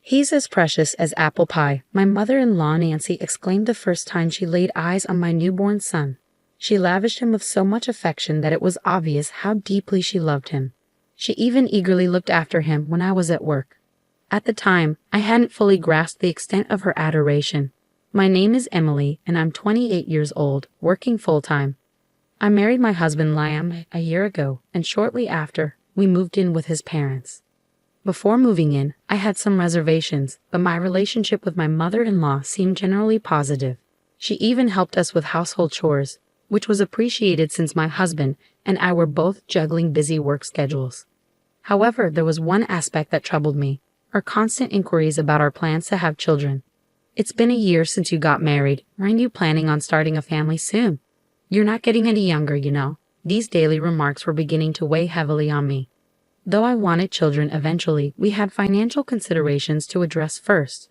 He's as precious as apple pie, my mother-in-law Nancy exclaimed the first time she laid eyes on my newborn son. She lavished him with so much affection that it was obvious how deeply she loved him. She even eagerly looked after him when I was at work. At the time, I hadn't fully grasped the extent of her adoration. My name is Emily, and I'm 28 years old, working full-time. I married my husband Liam a year ago, and shortly after, we moved in with his parents. Before moving in, I had some reservations, but my relationship with my mother-in-law seemed generally positive. She even helped us with household chores, which was appreciated since my husband and I were both juggling busy work schedules. However, there was one aspect that troubled me: her constant inquiries about our plans to have children. "It's been a year since you got married. Aren't you planning on starting a family soon? You're not getting any younger, you know." These daily remarks were beginning to weigh heavily on me. Though I wanted children eventually, we had financial considerations to address first.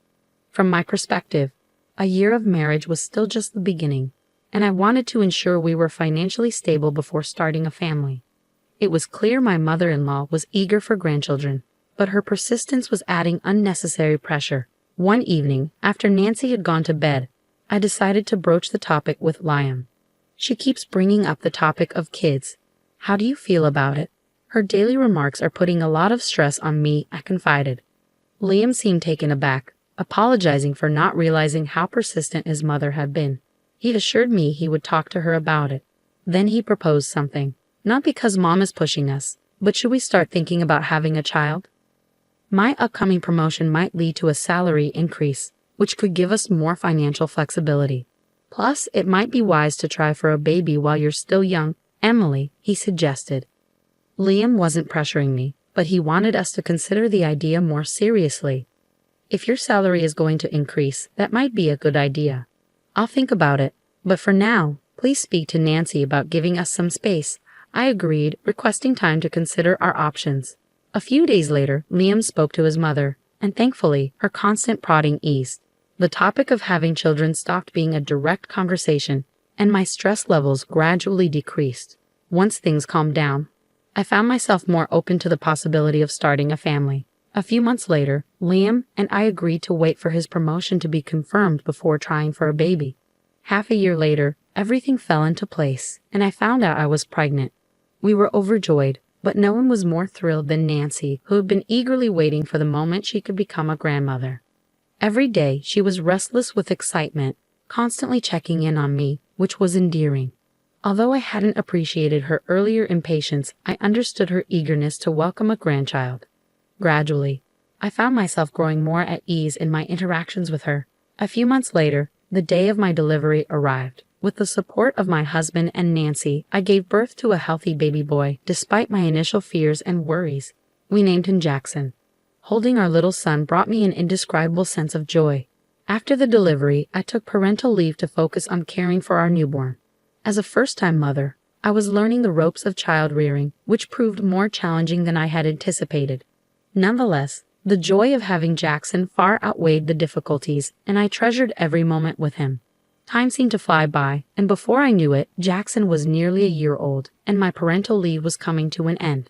From my perspective, a year of marriage was still just the beginning, and I wanted to ensure we were financially stable before starting a family. It was clear my mother-in-law was eager for grandchildren, but her persistence was adding unnecessary pressure. One evening, after Nancy had gone to bed, I decided to broach the topic with Liam. "She keeps bringing up the topic of kids. How do you feel about it? Her daily remarks are putting a lot of stress on me," I confided. Liam seemed taken aback, apologizing for not realizing how persistent his mother had been. He assured me he would talk to her about it. Then he proposed something. "Not because Mom is pushing us, but should we start thinking about having a child? My upcoming promotion might lead to a salary increase, which could give us more financial flexibility. Plus, it might be wise to try for a baby while you're still young, Emily," he suggested. Liam wasn't pressuring me, but he wanted us to consider the idea more seriously. "If your salary is going to increase, that might be a good idea. I'll think about it, but for now, please speak to Nancy about giving us some space." I agreed, requesting time to consider our options. A few days later, Liam spoke to his mother, and thankfully, her constant prodding eased. The topic of having children stopped being a direct conversation, and my stress levels gradually decreased. Once things calmed down, I found myself more open to the possibility of starting a family. A few months later, Liam and I agreed to wait for his promotion to be confirmed before trying for a baby. Half a year later, everything fell into place, and I found out I was pregnant. We were overjoyed, but no one was more thrilled than Nancy, who had been eagerly waiting for the moment she could become a grandmother. Every day, she was restless with excitement, constantly checking in on me, which was endearing. Although I hadn't appreciated her earlier impatience, I understood her eagerness to welcome a grandchild. Gradually, I found myself growing more at ease in my interactions with her. A few months later, the day of my delivery arrived. With the support of my husband and Nancy, I gave birth to a healthy baby boy, despite my initial fears and worries. We named him Jackson. Holding our little son brought me an indescribable sense of joy. After the delivery, I took parental leave to focus on caring for our newborn. As a first-time mother, I was learning the ropes of child rearing, which proved more challenging than I had anticipated. Nonetheless, the joy of having Jackson far outweighed the difficulties, and I treasured every moment with him. Time seemed to fly by, and before I knew it, Jackson was nearly a year old, and my parental leave was coming to an end.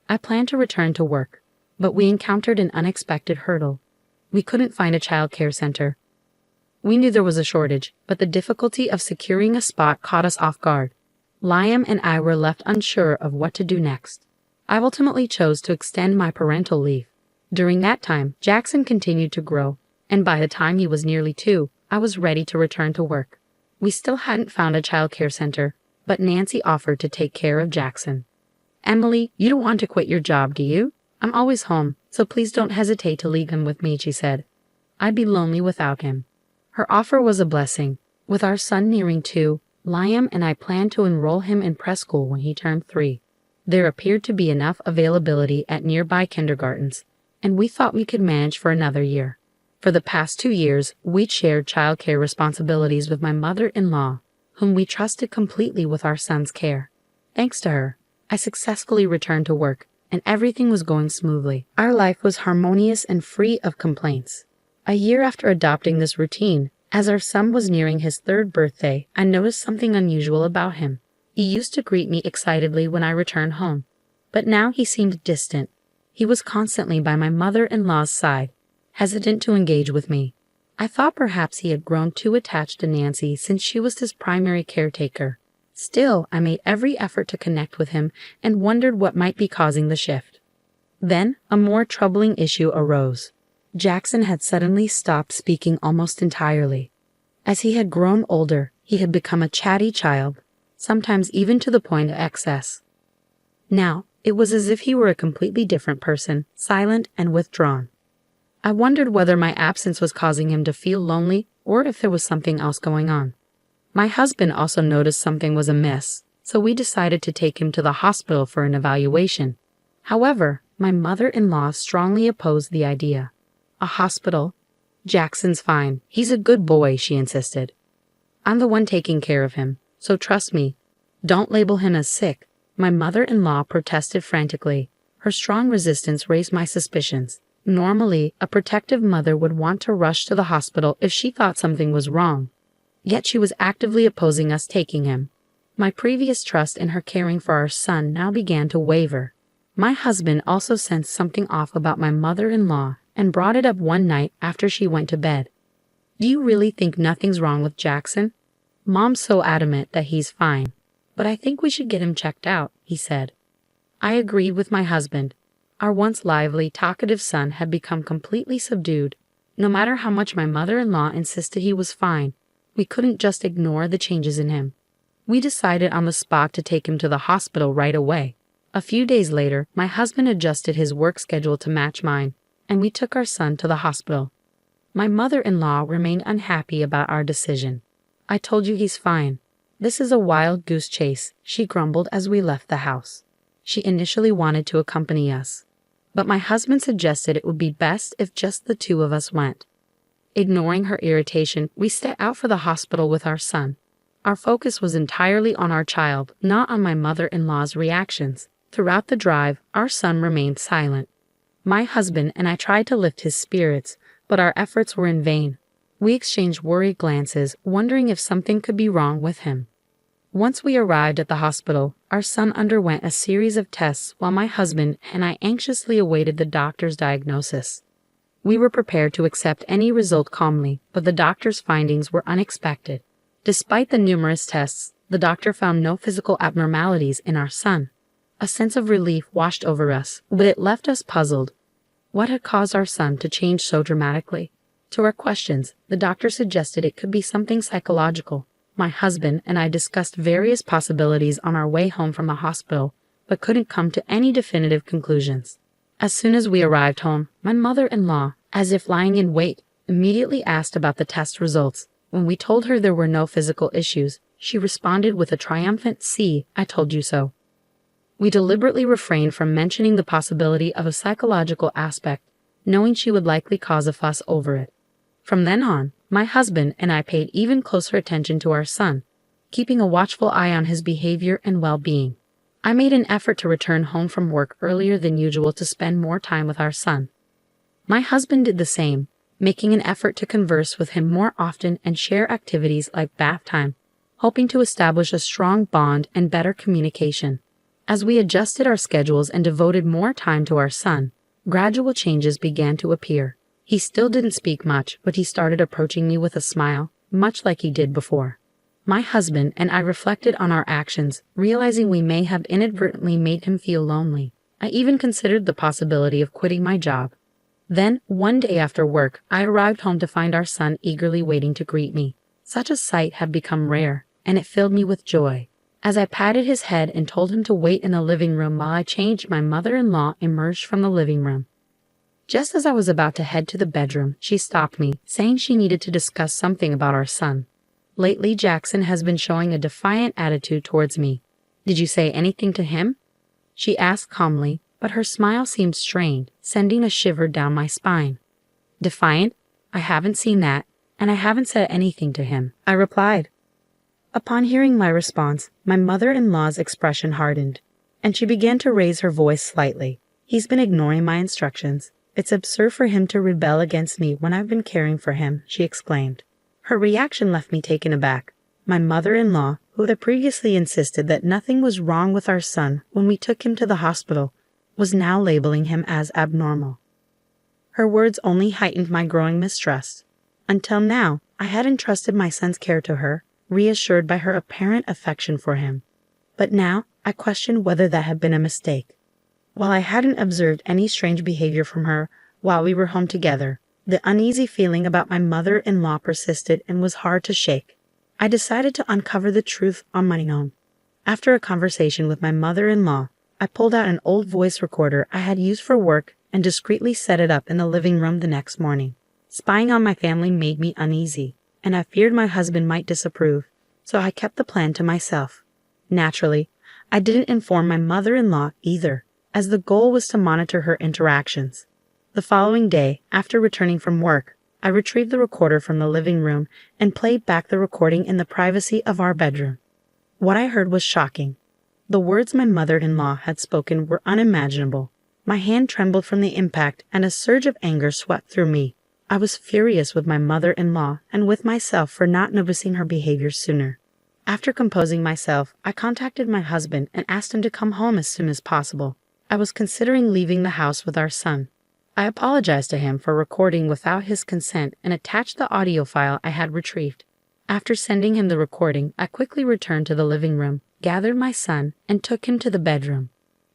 I planned to return to work, but we encountered an unexpected hurdle. We couldn't find a child care center. We knew there was a shortage, but the difficulty of securing a spot caught us off guard. Liam and I were left unsure of what to do next. I ultimately chose to extend my parental leave. During that time, Jackson continued to grow, and by the time he was nearly 2, I was ready to return to work. We still hadn't found a child care center, but Nancy offered to take care of Jackson. "Emily, you don't want to quit your job, do you? I'm always home, so please don't hesitate to leave him with me," she said. "I'd be lonely without him." Her offer was a blessing. With our son nearing 2, Liam and I planned to enroll him in preschool when he turned 3. There appeared to be enough availability at nearby kindergartens, and we thought we could manage for another year. For the past 2 years, we'd shared childcare responsibilities with my mother-in-law, whom we trusted completely with our son's care. Thanks to her, I successfully returned to work, and everything was going smoothly. Our life was harmonious and free of complaints. A year after adopting this routine, as our son was nearing his 3rd birthday, I noticed something unusual about him. He used to greet me excitedly when I returned home, but now he seemed distant. He was constantly by my mother-in-law's side, hesitant to engage with me. I thought perhaps he had grown too attached to Nancy since she was his primary caretaker. Still, I made every effort to connect with him and wondered what might be causing the shift. Then, a more troubling issue arose. Jackson had suddenly stopped speaking almost entirely. As he had grown older, he had become a chatty child, sometimes even to the point of excess. Now, it was as if he were a completely different person, silent and withdrawn. I wondered whether my absence was causing him to feel lonely or if there was something else going on. My husband also noticed something was amiss, so we decided to take him to the hospital for an evaluation. However, my mother-in-law strongly opposed the idea. A hospital? Jackson's fine. He's a good boy, she insisted. I'm the one taking care of him, so trust me. Don't label him as sick. My mother-in-law protested frantically. Her strong resistance raised my suspicions. Normally, a protective mother would want to rush to the hospital if she thought something was wrong. Yet she was actively opposing us taking him. My previous trust in her caring for our son now began to waver. My husband also sensed something off about my mother-in-law and brought it up one night after she went to bed. Do you really think nothing's wrong with Jackson? Mom's so adamant that he's fine. But I think we should get him checked out, he said. I agreed with my husband. Our once lively, talkative son had become completely subdued. No matter how much my mother-in-law insisted he was fine, we couldn't just ignore the changes in him. We decided on the spot to take him to the hospital right away. A few days later, my husband adjusted his work schedule to match mine, and we took our son to the hospital. My mother-in-law remained unhappy about our decision. I told you he's fine. This is a wild goose chase, she grumbled as we left the house. She initially wanted to accompany us, but my husband suggested it would be best if just the two of us went. Ignoring her irritation, we set out for the hospital with our son. Our focus was entirely on our child, not on my mother-in-law's reactions. Throughout the drive, our son remained silent. My husband and I tried to lift his spirits, but our efforts were in vain. We exchanged worried glances, wondering if something could be wrong with him. Once we arrived at the hospital, our son underwent a series of tests while my husband and I anxiously awaited the doctor's diagnosis. We were prepared to accept any result calmly, but the doctor's findings were unexpected. Despite the numerous tests, the doctor found no physical abnormalities in our son. A sense of relief washed over us, but it left us puzzled. What had caused our son to change so dramatically? To our questions, the doctor suggested it could be something psychological. My husband and I discussed various possibilities on our way home from the hospital, but couldn't come to any definitive conclusions. As soon as we arrived home, my mother-in-law, as if lying in wait, immediately asked about the test results. When we told her there were no physical issues, she responded with a triumphant, "See, I told you so." We deliberately refrained from mentioning the possibility of a psychological aspect, knowing she would likely cause a fuss over it. From then on, my husband and I paid even closer attention to our son, keeping a watchful eye on his behavior and well-being. I made an effort to return home from work earlier than usual to spend more time with our son. My husband did the same, making an effort to converse with him more often and share activities like bath time, hoping to establish a strong bond and better communication. As we adjusted our schedules and devoted more time to our son, gradual changes began to appear. He still didn't speak much, but he started approaching me with a smile, much like he did before. My husband and I reflected on our actions, realizing we may have inadvertently made him feel lonely. I even considered the possibility of quitting my job. Then, one day after work, I arrived home to find our son eagerly waiting to greet me. Such a sight had become rare, and it filled me with joy. As I patted his head and told him to wait in the living room while I changed, my mother-in-law emerged from the living room. Just as I was about to head to the bedroom, she stopped me, saying she needed to discuss something about our son. Lately, Jackson has been showing a defiant attitude towards me. Did you say anything to him? She asked calmly, but her smile seemed strained, sending a shiver down my spine. Defiant? I haven't seen that, and I haven't said anything to him, I replied. Upon hearing my response, my mother-in-law's expression hardened, and she began to raise her voice slightly. He's been ignoring my instructions. It's absurd for him to rebel against me when I've been caring for him, she exclaimed. Her reaction left me taken aback. My mother-in-law, who had previously insisted that nothing was wrong with our son when we took him to the hospital, was now labeling him as abnormal. Her words only heightened my growing mistrust. Until now, I had entrusted my son's care to her, reassured by her apparent affection for him. But now, I questioned whether that had been a mistake. While I hadn't observed any strange behavior from her while we were home together, the uneasy feeling about my mother-in-law persisted and was hard to shake. I decided to uncover the truth on my own. After a conversation with my mother-in-law, I pulled out an old voice recorder I had used for work and discreetly set it up in the living room the next morning. Spying on my family made me uneasy, and I feared my husband might disapprove, so I kept the plan to myself. Naturally, I didn't inform my mother-in-law either, as the goal was to monitor her interactions. The following day, after returning from work, I retrieved the recorder from the living room and played back the recording in the privacy of our bedroom. What I heard was shocking. The words my mother-in-law had spoken were unimaginable. My hand trembled from the impact, and a surge of anger swept through me. I was furious with my mother-in-law and with myself for not noticing her behavior sooner. After composing myself, I contacted my husband and asked him to come home as soon as possible. I was considering leaving the house with our son. I apologized to him for recording without his consent and attached the audio file I had retrieved. After sending him the recording, I quickly returned to the living room, gathered my son, and took him to the bedroom.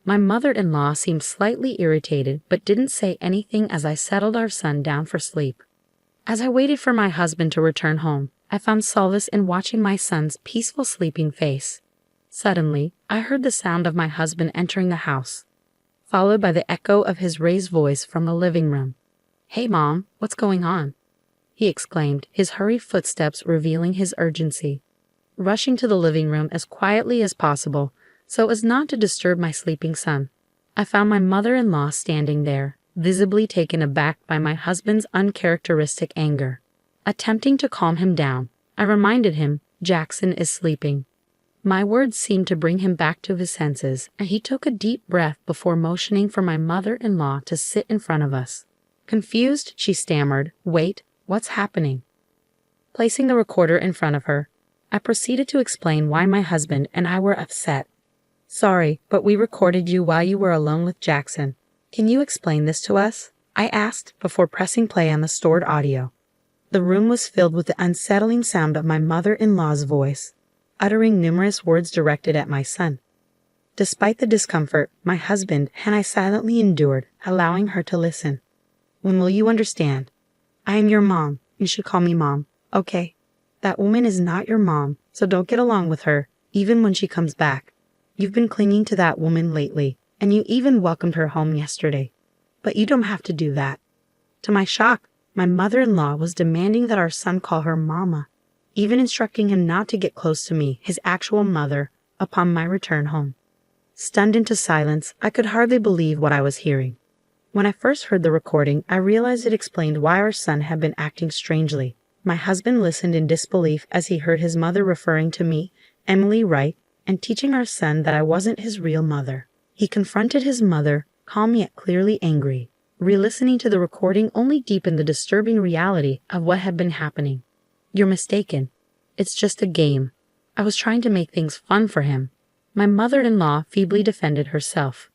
My mother-in-law seemed slightly irritated but didn't say anything as I settled our son down for sleep. As I waited for my husband to return home, I found solace in watching my son's peaceful sleeping face. Suddenly, I heard the sound of my husband entering the house, followed by the echo of his raised voice from the living room. "Hey, Mom, what's going on?" he exclaimed, his hurried footsteps revealing his urgency. Rushing to the living room as quietly as possible, so as not to disturb my sleeping son, I found my mother-in-law standing there, visibly taken aback by my husband's uncharacteristic anger. Attempting to calm him down, I reminded him, "Jackson is sleeping." My words seemed to bring him back to his senses, and he took a deep breath before motioning for my mother-in-law to sit in front of us. Confused, she stammered, "Wait, what's happening?" Placing the recorder in front of her, I proceeded to explain why my husband and I were upset. "Sorry, but we recorded you while you were alone with Jackson. Can you explain this to us?" I asked before pressing play on the stored audio. The room was filled with the unsettling sound of my mother-in-law's voice, uttering numerous words directed at my son. Despite the discomfort, my husband and I silently endured, allowing her to listen. "When will you understand? I am your mom. You should call me Mom, okay? That woman is not your mom, so don't get along with her, even when she comes back. You've been clinging to that woman lately, and you even welcomed her home yesterday. But you don't have to do that." To my shock, my mother-in-law was demanding that our son call her Mama, even instructing him not to get close to me, his actual mother, upon my return home. Stunned into silence, I could hardly believe what I was hearing. When I first heard the recording, I realized it explained why our son had been acting strangely. My husband listened in disbelief as he heard his mother referring to me, Emily Wright, and teaching our son that I wasn't his real mother. He confronted his mother, calm yet clearly angry. Re-listening to the recording only deepened the disturbing reality of what had been happening. "You're mistaken. It's just a game. I was trying to make things fun for him." My mother-in-law feebly defended herself.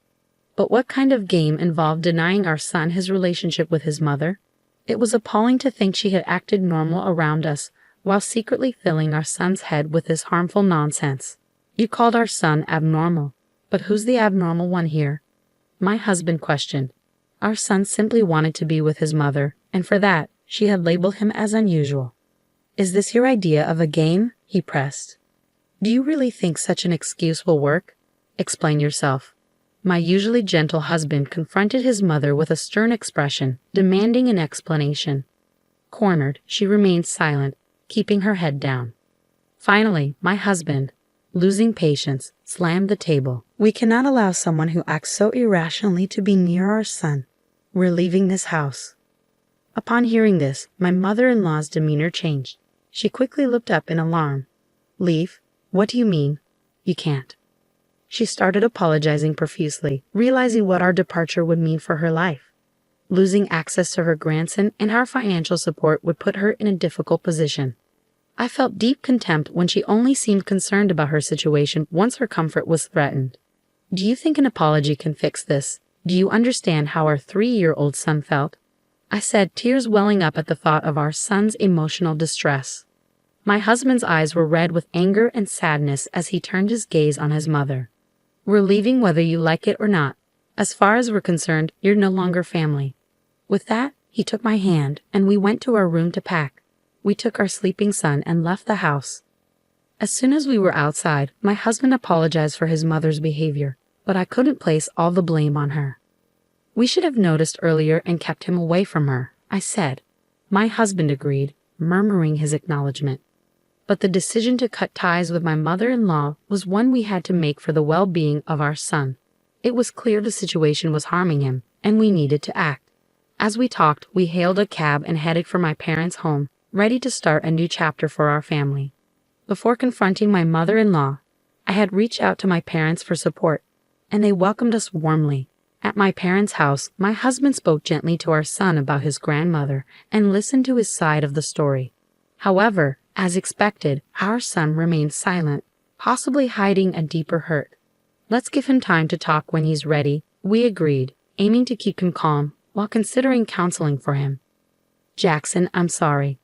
But what kind of game involved denying our son his relationship with his mother? It was appalling to think she had acted normal around us, while secretly filling our son's head with this harmful nonsense. "You called our son abnormal, but who's the abnormal one here?" My husband questioned. Our son simply wanted to be with his mother, and for that, she had labeled him as unusual. "Is this your idea of a game?" he pressed. "Do you really think such an excuse will work? Explain yourself." My usually gentle husband confronted his mother with a stern expression, demanding an explanation. Cornered, she remained silent, keeping her head down. Finally, my husband, losing patience, slammed the table. "We cannot allow someone who acts so irrationally to be near our son. We're leaving this house." Upon hearing this, my mother-in-law's demeanor changed. She quickly looked up in alarm. "Leave? What do you mean? You can't." She started apologizing profusely, realizing what our departure would mean for her life. Losing access to her grandson and our financial support would put her in a difficult position. I felt deep contempt when she only seemed concerned about her situation once her comfort was threatened. "Do you think an apology can fix this? Do you understand how our 3-year-old son felt?" I said, tears welling up at the thought of our son's emotional distress. My husband's eyes were red with anger and sadness as he turned his gaze on his mother. We're leaving whether you like it or not. As far as we're concerned, you're no longer family. With that, he took my hand, and we went to our room to pack. We took our sleeping son and left the house. As soon as we were outside, my husband apologized for his mother's behavior, but I couldn't place all the blame on her. We should have noticed earlier and kept him away from her, I said. My husband agreed, murmuring his acknowledgement. But the decision to cut ties with my mother-in-law was one we had to make for the well-being of our son. It was clear the situation was harming him, and we needed to act. As we talked, we hailed a cab and headed for my parents' home, ready to start a new chapter for our family. Before confronting my mother-in-law, I had reached out to my parents for support, and they welcomed us warmly. At my parents' house, my husband spoke gently to our son about his grandmother and listened to his side of the story. However, as expected, our son remained silent, possibly hiding a deeper hurt. Let's give him time to talk when he's ready, we agreed, aiming to keep him calm while considering counseling for him. Jackson, I'm sorry.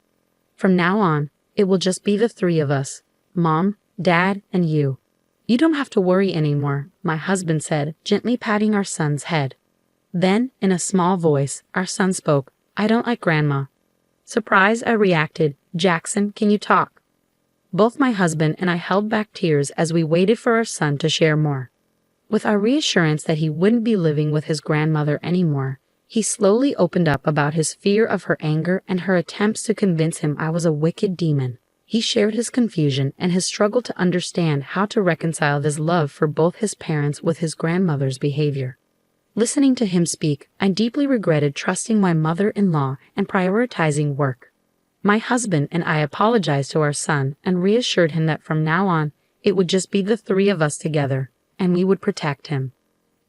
From now on, it will just be the three of us, Mom, Dad, and you. You don't have to worry anymore, my husband said, gently patting our son's head. Then, in a small voice, our son spoke, I don't like Grandma. Surprised, I reacted, Jackson, can you talk? Both my husband and I held back tears as we waited for our son to share more. With our reassurance that he wouldn't be living with his grandmother anymore, he slowly opened up about his fear of her anger and her attempts to convince him I was a wicked demon. He shared his confusion and his struggle to understand how to reconcile this love for both his parents with his grandmother's behavior. Listening to him speak, I deeply regretted trusting my mother-in-law and prioritizing work. My husband and I apologized to our son and reassured him that from now on, it would just be the three of us together, and we would protect him.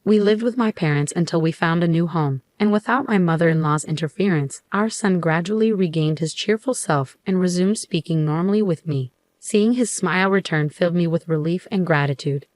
We lived with my parents until we found a new home, and without my mother-in-law's interference, our son gradually regained his cheerful self and resumed speaking normally with me. Seeing his smile return filled me with relief and gratitude.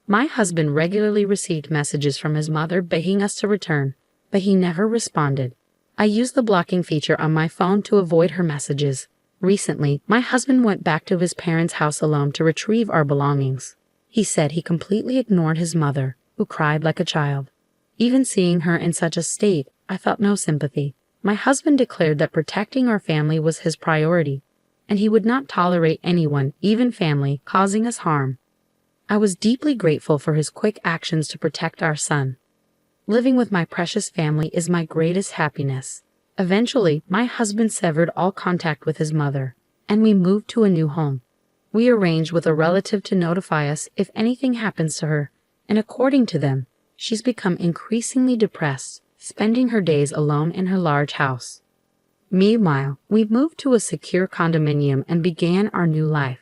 My husband regularly received messages from his mother begging us to return, but he never responded. I used the blocking feature on my phone to avoid her messages. Recently, my husband went back to his parents' house alone to retrieve our belongings. He said he completely ignored his mother, who cried like a child. Even seeing her in such a state, I felt no sympathy. My husband declared that protecting our family was his priority, and he would not tolerate anyone, even family, causing us harm. I was deeply grateful for his quick actions to protect our son. Living with my precious family is my greatest happiness. Eventually, my husband severed all contact with his mother, and we moved to a new home. We arranged with a relative to notify us if anything happens to her, and according to them, she's become increasingly depressed, spending her days alone in her large house. Meanwhile, we moved to a secure condominium and began our new life.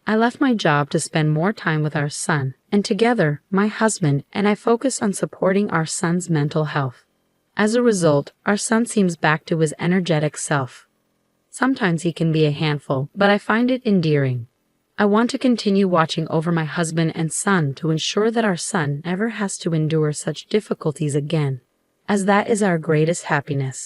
I left my job to spend more time with our son, and together, my husband and I focused on supporting our son's mental health. As a result, our son seems back to his energetic self. Sometimes he can be a handful, but I find it endearing. I want to continue watching over my husband and son to ensure that our son never has to endure such difficulties again, as that is our greatest happiness.